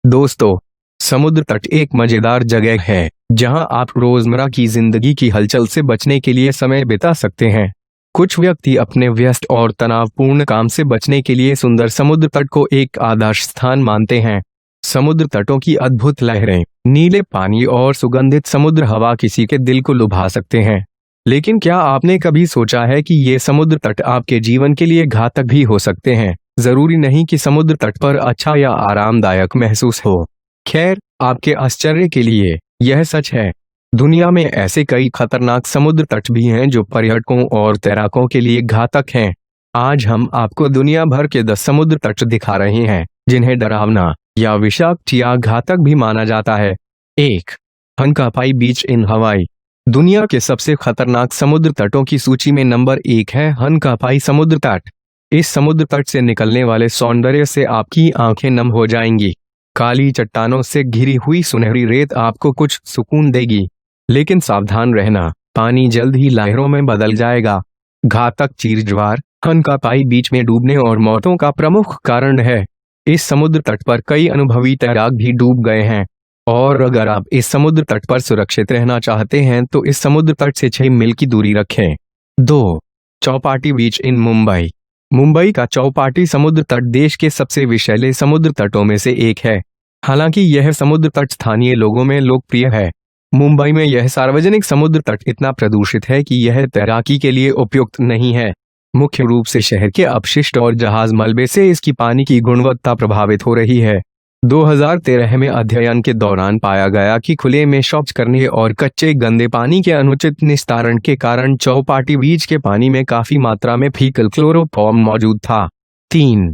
दोस्तों, समुद्र तट एक मजेदार जगह है जहां आप रोजमर्रा की जिंदगी की हलचल से बचने के लिए समय बिता सकते हैं। कुछ व्यक्ति अपने व्यस्त और तनावपूर्ण काम से बचने के लिए सुंदर समुद्र तट को एक आदर्श स्थान मानते हैं। समुद्र तटों की अद्भुत लहरें, नीले पानी और सुगंधित समुद्र हवा किसी के दिल को लुभा सकते हैं। लेकिन क्या आपने कभी सोचा है कि ये समुद्र तट आपके जीवन के लिए घातक भी हो सकते हैं? जरूरी नहीं कि समुद्र तट पर अच्छा या आरामदायक महसूस हो। खैर, आपके आश्चर्य के लिए यह सच है। दुनिया में ऐसे कई खतरनाक समुद्र तट भी हैं जो पर्यटकों और तैराकों के लिए घातक हैं। आज हम आपको दुनिया भर के 10 समुद्र तट दिखा रहे हैं जिन्हें डरावना या विषाक्त या घातक भी माना जाता है। 1. हनकापाई बीच इन हवाई। दुनिया के सबसे खतरनाक समुद्र तटों की सूची में नंबर 1 है हनकापाई समुद्र तट। इस समुद्र तट से निकलने वाले सौंदर्य से आपकी आंखें नम हो जाएंगी। काली चट्टानों से घिरी हुई सुनहरी रेत आपको कुछ सुकून देगी, लेकिन सावधान रहना, पानी जल्द ही लहरों में बदल जाएगा। घातक चीर ज्वार हनकापाई बीच में डूबने और मौतों का प्रमुख कारण है। इस समुद्र तट पर कई अनुभवी तैराक भी डूब गए हैं, और अगर आप इस समुद्र तट पर सुरक्षित रहना चाहते हैं तो इस समुद्र तट से 6 मील की दूरी रखें। 2. चौपाटी बीच इन मुंबई। मुंबई का चौपाटी समुद्र तट देश के सबसे विषैले समुद्र तटों में से एक है। हालांकि यह समुद्र तट स्थानीय लोगों में लोकप्रिय है। मुंबई में यह सार्वजनिक समुद्र तट इतना प्रदूषित है कि यह तैराकी के लिए उपयुक्त नहीं है। मुख्य रूप से शहर के अपशिष्ट और जहाज मलबे से इसकी पानी की गुणवत्ता प्रभावित हो रही है। 2013 में अध्ययन के दौरान पाया गया कि खुले में शौच करने और कच्चे गंदे पानी के अनुचित निस्तारण के कारण चौपाटी बीच के पानी में काफी मात्रा में फीकल क्लोरोफॉर्म मौजूद था। 3.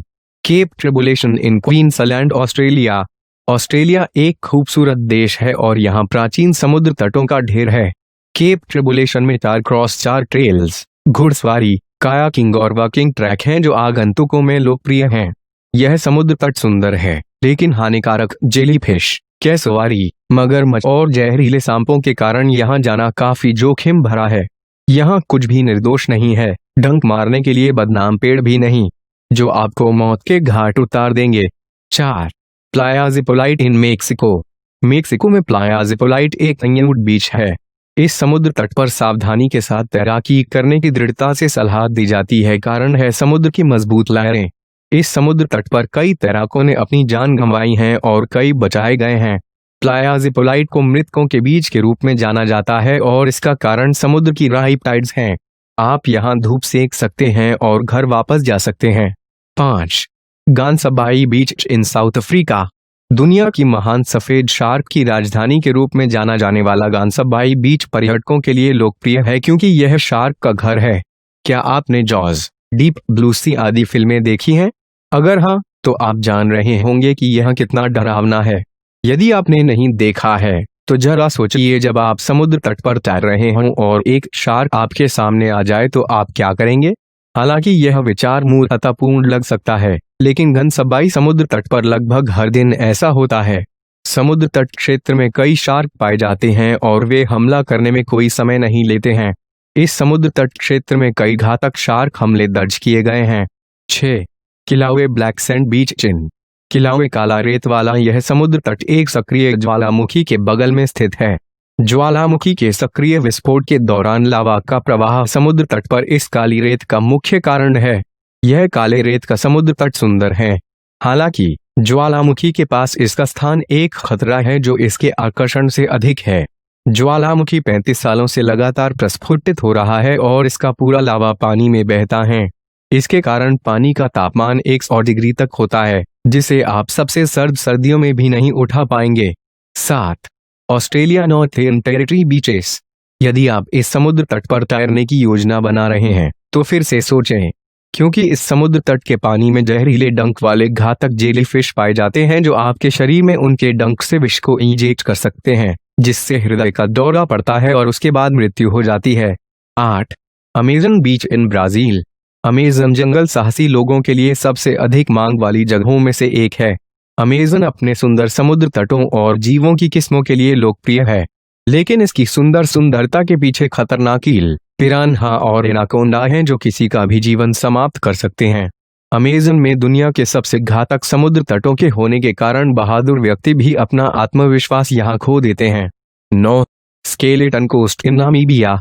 केप ट्रिबुलेशन इन क्वींसलैंड ऑस्ट्रेलिया। ऑस्ट्रेलिया एक खूबसूरत देश है और यहाँ प्राचीन समुद्र तटों का ढेर है। केप ट्रिबुलेशन में 4x4 ट्रेल्स, घुड़सवारी, कायाकिंग और वॉकिंग ट्रैक हैं जो आगंतुकों में लोकप्रिय हैं। यह समुद्र तट सुंदर है, लेकिन हानिकारक जेलीफिश, कैसवारी, मगरमच्छ और जहरीले सांपों के कारण यहाँ जाना काफी जोखिम भरा है। यहाँ कुछ भी निर्दोष नहीं है, डंक मारने के लिए बदनाम पेड़ भी नहीं, जो आपको मौत के घाट उतार देंगे। 4. Playa Zipolite in Mexico. Mexico में प्लाया ज़िपोलाइट एक न्यूड बीच है। इस समुद्र तट पर सावधानी के साथ तैराकी करने की दृढ़ता से सलाह दी जाती है, कारण है समुद्र की मजबूत लहरें। इस समुद्र तट पर कई तैराकों ने अपनी जान गंवाई है और कई बचाए गए हैं। प्लाया ज़िपोलाइट को मृतकों के बीच के रूप में जाना जाता है और इसका कारण समुद्र की राइप टाइड्स हैं। आप यहाँ धूप सेक सकते हैं और घर वापस जा सकते हैं। 5. गानसबाई बीच इन साउथ अफ्रीका। दुनिया की महान सफेद शार्क की राजधानी के रूप में जाना जाने वाला गानसबाई बीच पर्यटकों के लिए लोकप्रिय है क्योंकि यह शार्क का घर है। क्या आपने जॉज, डीप ब्लू सी आदि फिल्में देखी हैं? अगर हाँ, तो आप जान रहे होंगे कि यह कितना डरावना है। यदि आपने नहीं देखा है तो जरा सोचिए, जब आप समुद्र तट पर तैर रहे हों और एक शार्क आपके सामने आ जाए तो आप क्या करेंगे? हालांकि यह विचार मूर्खतापूर्ण लग सकता है, लेकिन गानसबाई समुद्र तट पर लगभग हर दिन ऐसा होता है। समुद्र तट क्षेत्र में कई शार्क पाए जाते हैं और वे हमला करने में कोई समय नहीं लेते हैं। इस समुद्र तट क्षेत्र में कई घातक शार्क हमले दर्ज किए गए हैं। 6. किलावे ब्लैक सैंड बीच चिन। किलावे काला रेत वाला यह समुद्र तट एक सक्रिय ज्वालामुखी के बगल में स्थित है। ज्वालामुखी के सक्रिय विस्फोट के दौरान लावा का प्रवाह समुद्र तट पर इस काली रेत का मुख्य कारण है। यह काले रेत का समुद्र तट सुंदर है, हालांकि ज्वालामुखी के पास इसका स्थान एक खतरा है जो इसके आकर्षण से अधिक है। ज्वालामुखी 35 सालों से लगातार प्रस्फुटित हो रहा है और इसका पूरा लावा पानी में बहता है। इसके कारण पानी का तापमान 100 डिग्री तक होता है, जिसे आप सबसे सर्द सर्दियों में भी नहीं उठा पाएंगे। 7. Australia northern territory beaches. यदि आप इस समुद्र तट पर तैरने की योजना बना रहे हैं तो फिर से सोचें, क्योंकि इस समुद्र तट के पानी में जहरीले डंक वाले घातक जेलीफिश पाए जाते हैं जो आपके शरीर में उनके डंक से विष को इंजेक्ट कर सकते हैं, जिससे हृदय का दौरा पड़ता है और उसके बाद मृत्यु हो जाती है। 8. Amazon beach in Brazil. Amazon जंगल साहसी लोगों के लिए सबसे अधिक मांग वाली जगहों में से एक है। अमेज़न अपने सुंदर समुद्र तटों और जीवों की किस्मों के लिए लोकप्रिय है, लेकिन इसकी सुंदरता के पीछे खतरनाक ईल, पिरान्हा और एनाकोंडा हैं जो किसी का भी जीवन समाप्त कर सकते हैं। अमेज़न में दुनिया के सबसे घातक समुद्र तटों के होने के कारण बहादुर व्यक्ति भी अपना आत्मविश्वास यहाँ खो देते हैं। 9. Skeleton coast in Namibia.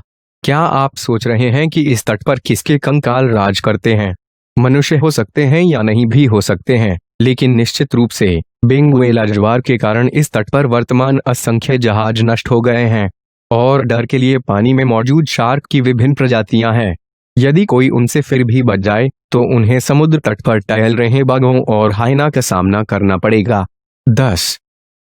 क्या आप सोच रहे हैं कि इस तट पर किसके कंकाल राज करते हैं? मनुष्य हो सकते हैं या नहीं भी हो सकते हैं, लेकिन निश्चित रूप से बेंगुएला ज्वार के कारण इस तट पर वर्तमान असंख्य जहाज नष्ट हो गए हैं और डर के लिए पानी में मौजूद शार्क की विभिन्न प्रजातियां हैं। यदि कोई उनसे फिर भी बच जाए तो उन्हें समुद्र तट पर टहल रहे बाघों और हाइना का सामना करना पड़ेगा। 10.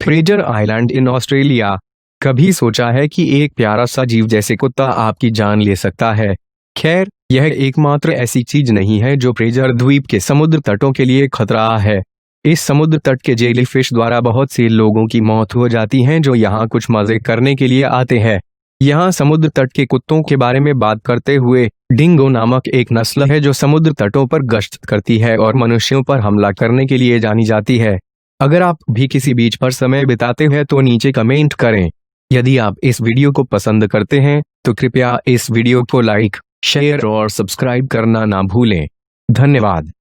Fraser island in Australia. कभी सोचा है कि एक प्यारा सा जीव जैसे कुत्ता आपकी जान ले सकता है? खैर, यह एकमात्र ऐसी चीज नहीं है जो फ्रेजर द्वीप के समुद्र तटों के लिए खतरा है। इस समुद्र तट के जेलीफिश द्वारा बहुत से लोगों की मौत हो जाती है जो यहाँ कुछ मजे करने के लिए आते हैं। यहाँ समुद्र तट के कुत्तों के बारे में बात करते हुए, डिंगो नामक एक नस्ल है जो समुद्र तटों पर गश्त करती है और मनुष्यों पर हमला करने के लिए जानी जाती है। अगर आप भी किसी बीच पर समय बिताते हैं तो नीचे कमेंट करें। यदि आप इस वीडियो को पसंद करते हैं तो कृपया इस वीडियो को लाइक, शेयर और सब्सक्राइब करना ना भूलें। धन्यवाद।